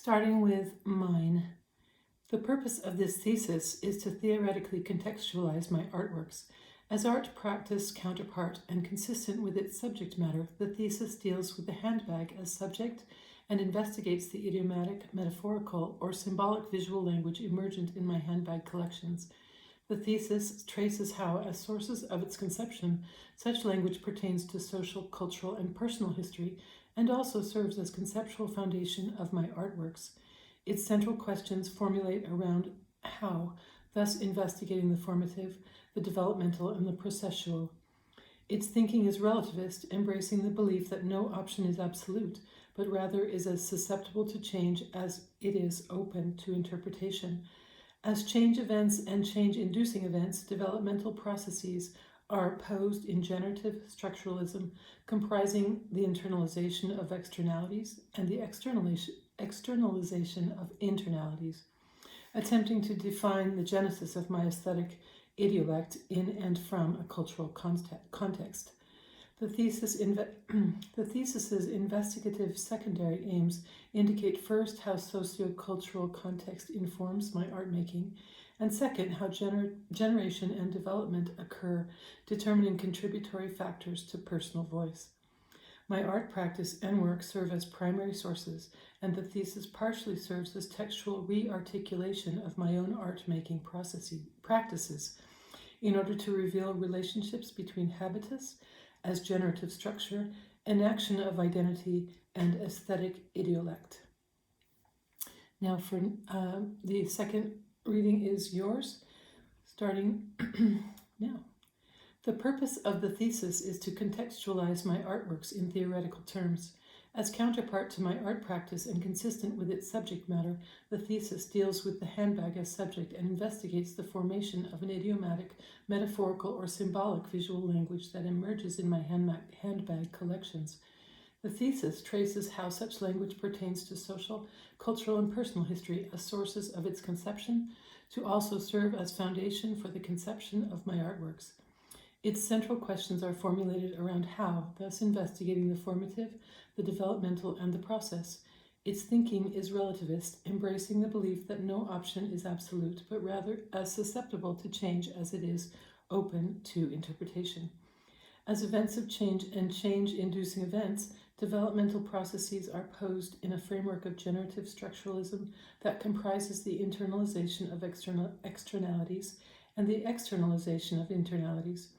starting with mine. The purpose of this thesis is to theoretically contextualize my artworks. As art practice counterpart and consistent with its subject matter, the thesis deals with the handbag as subject and investigates the idiomatic, metaphorical, or symbolic visual language emergent in my handbag collections. The thesis traces how, as sources of its conception, such language pertains to social, cultural, and personal history, and also serves as conceptual foundation of my artworks. Its central questions formulate around how, thus investigating the formative, the developmental, and the processual. Its thinking is relativist, embracing the belief that no option is absolute, but rather is as susceptible to change as it is open to interpretation. As change events and change-inducing events, developmental processes are posed in generative structuralism, comprising the internalization of externalities and the externalization of internalities, attempting to define the genesis of my aesthetic idiolect in and from a cultural context. The thesis's investigative secondary aims indicate first how sociocultural context informs my art making, and second, how generation and development occur, determining contributory factors to personal voice. My art practice and work serve as primary sources, and the thesis partially serves as textual re-articulation of my own art-making practices in order to reveal relationships between habitus as generative structure, enaction of identity, and aesthetic idiolect. Now for the second reading is yours, starting now. The purpose of the thesis is to contextualize my artworks in theoretical terms. As counterpart to my art practice and consistent with its subject matter, the thesis deals with the handbag as subject and investigates the formation of an idiomatic, metaphorical, or symbolic visual language that emerges in my handbag collections. The thesis traces how such language pertains to social, cultural, and personal history as sources of its conception, to also serve as foundation for the conception of my artworks. Its central questions are formulated around how, thus investigating the formative, the developmental, and the process. Its thinking is relativist, embracing the belief that no option is absolute, but rather as susceptible to change as it is open to interpretation. As events of change and change-inducing events, developmental processes are posed in a framework of generative structuralism that comprises the internalization of externalities and the externalization of internalities.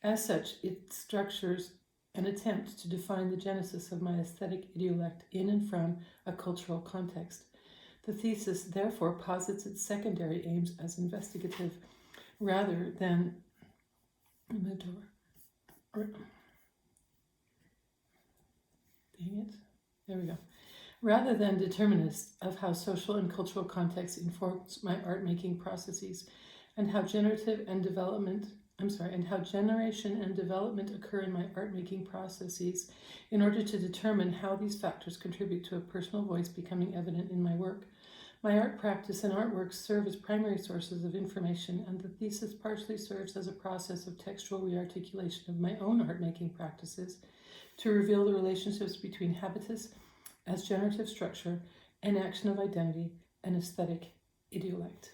As such, it structures an attempt to define the genesis of my aesthetic idiolect in and from a cultural context. The thesis therefore posits its secondary aims as investigative rather than rather than determinist of how social and cultural context informs my art-making processes, and how generation and development occur in my art-making processes in order to determine how these factors contribute to a personal voice becoming evident in my work. My art practice and artworks serve as primary sources of information, and the thesis partially serves as a process of textual rearticulation of my own art-making practices to reveal the relationships between habitus as generative structure, enaction of identity, and aesthetic idiolect.